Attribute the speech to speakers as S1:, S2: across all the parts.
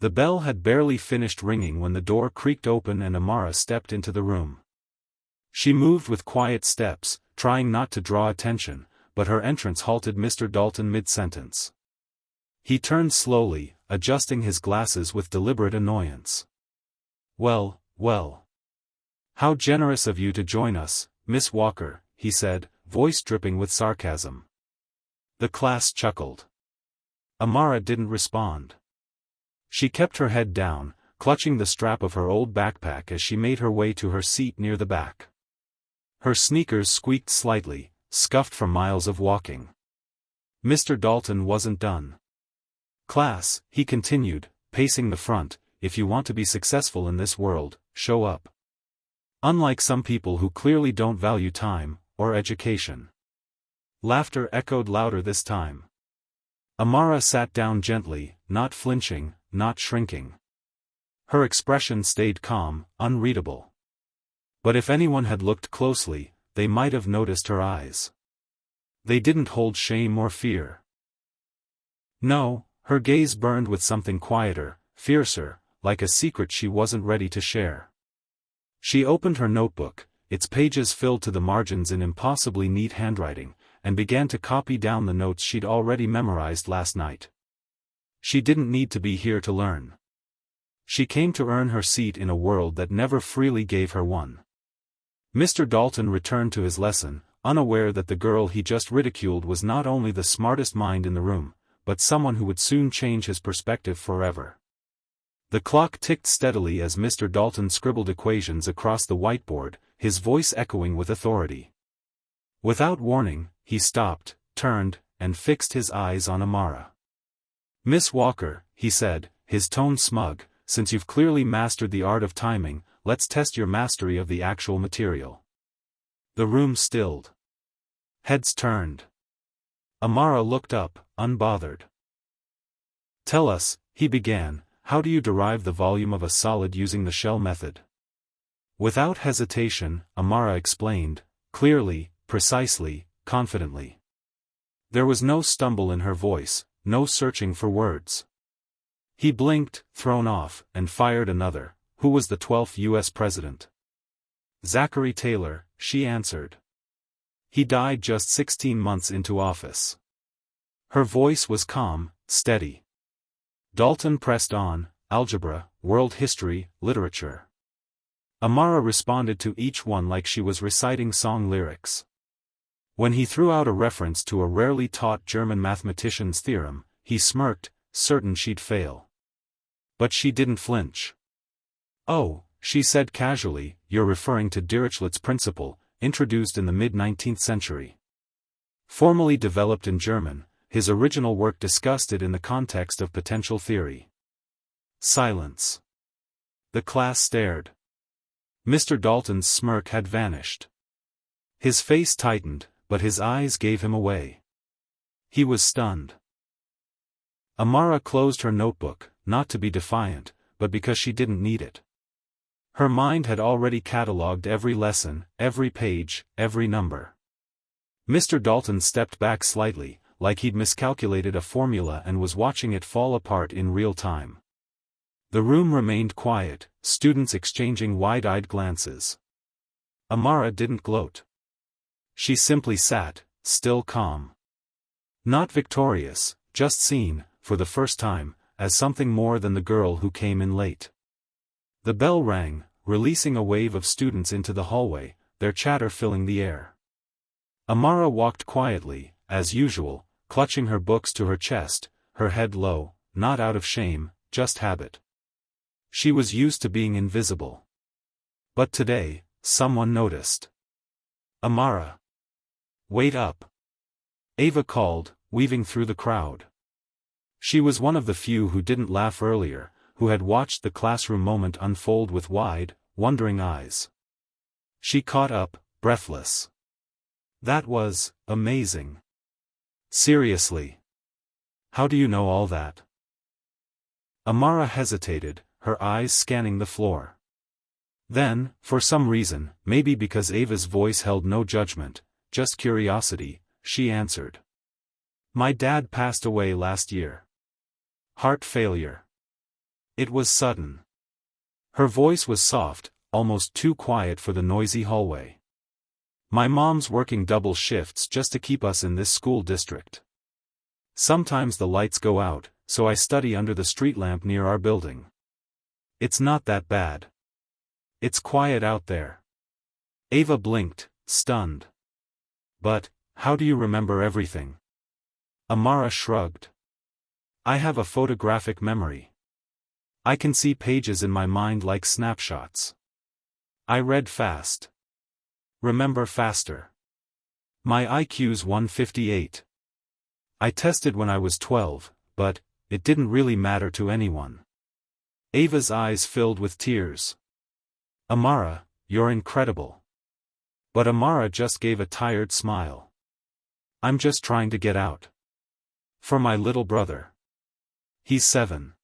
S1: The bell had barely finished ringing when the door creaked open and Amara stepped into the room. She moved with quiet steps, trying not to draw attention, but her entrance halted Mr. Dalton mid-sentence. He turned slowly, adjusting his glasses with deliberate annoyance. "Well, well. How generous of you to join us, Miss Walker," he said, voice dripping with sarcasm. The class chuckled. Amara didn't respond. She kept her head down, clutching the strap of her old backpack as she made her way to her seat near the back. Her sneakers squeaked slightly, scuffed from miles of walking. Mr. Dalton wasn't done. "Class," he continued, pacing the front, "if you want to be successful in this world, show up. Unlike some people who clearly don't value time, or education." Laughter echoed louder this time. Amara sat down gently, not flinching, not shrinking. Her expression stayed calm, unreadable. But if anyone had looked closely, they might have noticed her eyes. They didn't hold shame or fear. No, her gaze burned with something quieter, fiercer, like a secret she wasn't ready to share. She opened her notebook, its pages filled to the margins in impossibly neat handwriting, and began to copy down the notes she'd already memorized last night. She didn't need to be here to learn. She came to earn her seat in a world that never freely gave her one. Mr. Dalton returned to his lesson, unaware that the girl he just ridiculed was not only the smartest mind in the room, but someone who would soon change his perspective forever. The clock ticked steadily as Mr. Dalton scribbled equations across the whiteboard, his voice echoing with authority. Without warning, he stopped, turned, and fixed his eyes on Amara. "Miss Walker," he said, his tone smug, "since you've clearly mastered the art of timing, let's test your mastery of the actual material." The room stilled. Heads turned. Amara looked up, unbothered. "Tell us," he began, "how do you derive the volume of a solid using the shell method?" Without hesitation, Amara explained, clearly, precisely, confidently. There was no stumble in her voice, no searching for words. He blinked, thrown off, and fired another. "Who was the 12th U.S. President?" "Zachary Taylor," she answered. "He died just 16 months into office." Her voice was calm, steady. Dalton pressed on, "Algebra, world history, literature." Amara responded to each one like she was reciting song lyrics. When he threw out a reference to a rarely taught German mathematician's theorem, he smirked, certain she'd fail. But she didn't flinch. "Oh," she said casually, "you're referring to Dirichlet's principle, introduced in the mid-19th century. Formally developed in German, his original work discussed it in the context of potential theory." Silence. The class stared. Mr. Dalton's smirk had vanished. His face tightened, but his eyes gave him away. He was stunned. Amara closed her notebook, not to be defiant, but because she didn't need it. Her mind had already catalogued every lesson, every page, every number. Mr. Dalton stepped back slightly, like he'd miscalculated a formula and was watching it fall apart in real time. The room remained quiet, students exchanging wide-eyed glances. Amara didn't gloat. She simply sat, still calm. Not victorious, just seen, for the first time, as something more than the girl who came in late. The bell rang, releasing a wave of students into the hallway, their chatter filling the air. Amara walked quietly, as usual, clutching her books to her chest, her head low, not out of shame, just habit. She was used to being invisible. But today, someone noticed. "Amara. Wait up." Ava called, weaving through the crowd. She was one of the few who didn't laugh earlier, who had watched the classroom moment unfold with wide, wondering eyes. She caught up, breathless. "That was amazing. Seriously. How do you know all that?" Amara hesitated, her eyes scanning the floor. Then, for some reason, maybe because Ava's voice held no judgment, just curiosity, she answered. "My dad passed away last year. Heart failure. It was sudden. Her voice was soft, almost too quiet for the noisy hallway. My mom's working double shifts just to keep us in this school district. Sometimes the lights go out, so I study under the street lamp near our building. It's not that bad. It's quiet out there. Ava blinked, stunned. But, how do you remember everything? Amara shrugged. I have a photographic memory. I can see pages in my mind like snapshots. I read fast. Remember faster. My IQ's 158. I tested when I was 12, but it didn't really matter to anyone. Ava's eyes filled with tears. Amara, you're incredible. But Amara just gave a tired smile. I'm just trying to get out. For my little brother. He's 7.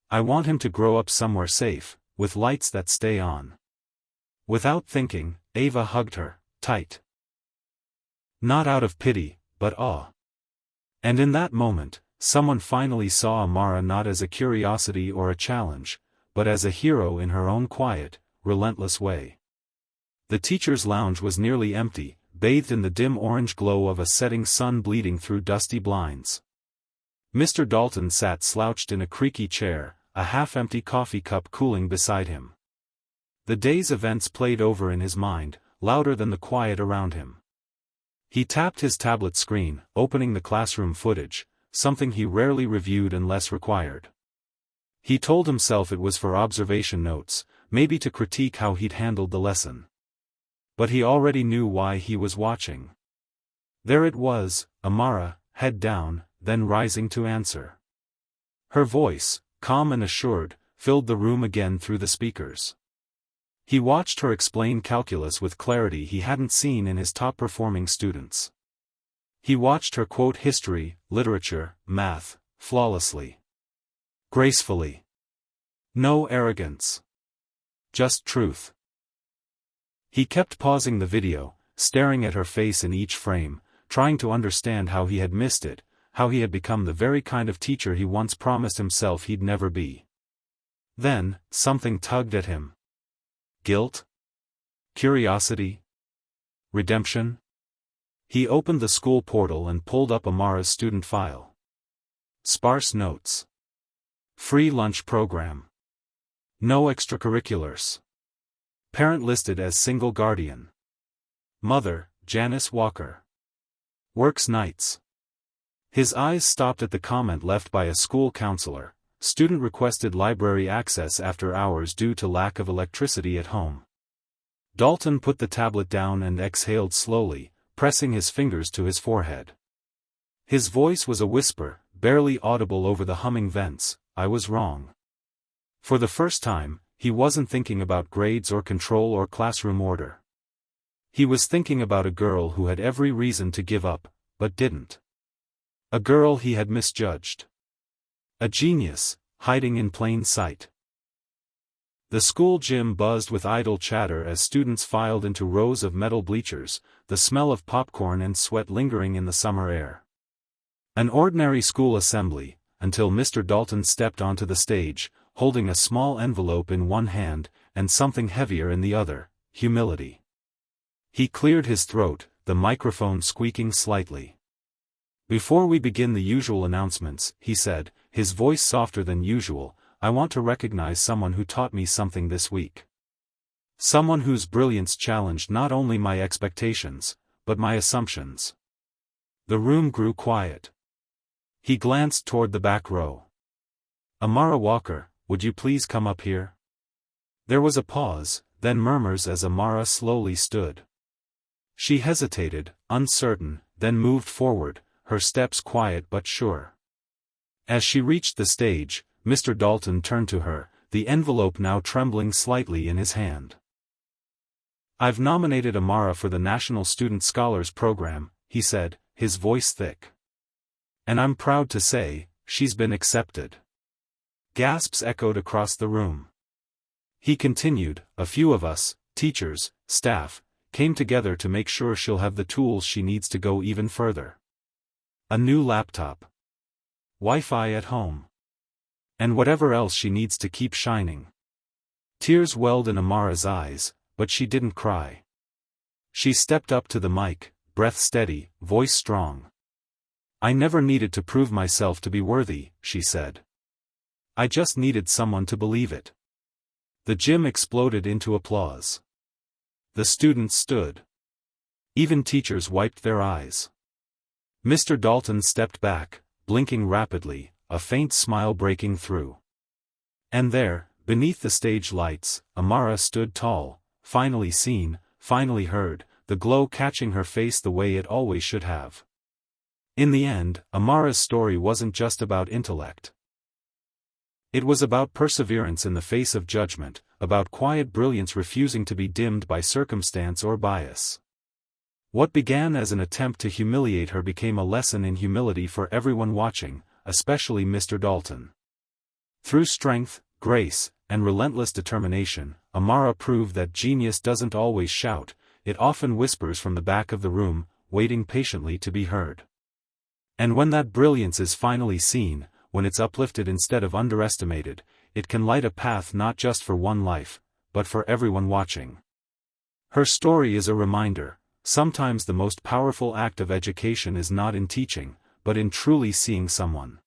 S1: I want him to grow up somewhere safe, with lights that stay on. Without thinking, Ava hugged her, tight. Not out of pity, but awe. And in that moment, someone finally saw Amara not as a curiosity or a challenge, but as a hero in her own quiet, relentless way. The teacher's lounge was nearly empty, bathed in the dim orange glow of a setting sun bleeding through dusty blinds. Mr. Dalton sat slouched in a creaky chair, a half-empty coffee cup cooling beside him. The day's events played over in his mind, louder than the quiet around him. He tapped his tablet screen, opening the classroom footage, something he rarely reviewed unless required. He told himself it was for observation notes, maybe to critique how he'd handled the lesson. But he already knew why he was watching. There it was, Amara, head down, then rising to answer. Her voice, calm and assured, filled the room again through the speakers. He watched her explain calculus with clarity he hadn't seen in his top-performing students. He watched her quote history, literature, math, flawlessly. Gracefully. No arrogance. Just truth. He kept pausing the video, staring at her face in each frame, trying to understand how he had missed it, how he had become the very kind of teacher he once promised himself he'd never be. Then, something tugged at him. Guilt? Curiosity? Redemption? He opened the school portal and pulled up Amara's student file. Sparse notes. Free lunch program. No extracurriculars. Parent listed as single guardian. Mother, Janice Walker. Works nights. His eyes stopped at the comment left by a school counselor. Student requested library access after hours due to lack of electricity at home. Dalton put the tablet down and exhaled slowly, pressing his fingers to his forehead. His voice was a whisper, barely audible over the humming vents. I was wrong. For the first time, he wasn't thinking about grades or control or classroom order. He was thinking about a girl who had every reason to give up, but didn't. A girl he had misjudged. A genius, hiding in plain sight. The school gym buzzed with idle chatter as students filed into rows of metal bleachers, the smell of popcorn and sweat lingering in the summer air. An ordinary school assembly, until Mr. Dalton stepped onto the stage, holding a small envelope in one hand, and something heavier in the other, humility. He cleared his throat, the microphone squeaking slightly. Before we begin the usual announcements, he said, his voice softer than usual, I want to recognize someone who taught me something this week. Someone whose brilliance challenged not only my expectations, but my assumptions. The room grew quiet. He glanced toward the back row. Amara Walker, would you please come up here? There was a pause, then murmurs as Amara slowly stood. She hesitated, uncertain, then moved forward, her steps quiet but sure. As she reached the stage, Mr. Dalton turned to her, the envelope now trembling slightly in his hand. I've nominated Amara for the National Student Scholars Program, he said, his voice thick. And I'm proud to say, she's been accepted. Gasps echoed across the room. He continued, a few of us, teachers, staff, came together to make sure she'll have the tools she needs to go even further. A new laptop. Wi-Fi at home. And whatever else she needs to keep shining. Tears welled in Amara's eyes, but she didn't cry. She stepped up to the mic, breath steady, voice strong. I never needed to prove myself to be worthy, she said. I just needed someone to believe it. The gym exploded into applause. The students stood. Even teachers wiped their eyes. Mr. Dalton stepped back, blinking rapidly, a faint smile breaking through. And there, beneath the stage lights, Amara stood tall, finally seen, finally heard, the glow catching her face the way it always should have. In the end, Amara's story wasn't just about intellect. It was about perseverance in the face of judgment, about quiet brilliance refusing to be dimmed by circumstance or bias. What began as an attempt to humiliate her became a lesson in humility for everyone watching, especially Mr. Dalton. Through strength, grace, and relentless determination, Amara proved that genius doesn't always shout, it often whispers from the back of the room, waiting patiently to be heard. And when that brilliance is finally seen, when it's uplifted instead of underestimated, it can light a path not just for one life, but for everyone watching. Her story is a reminder, sometimes the most powerful act of education is not in teaching, but in truly seeing someone.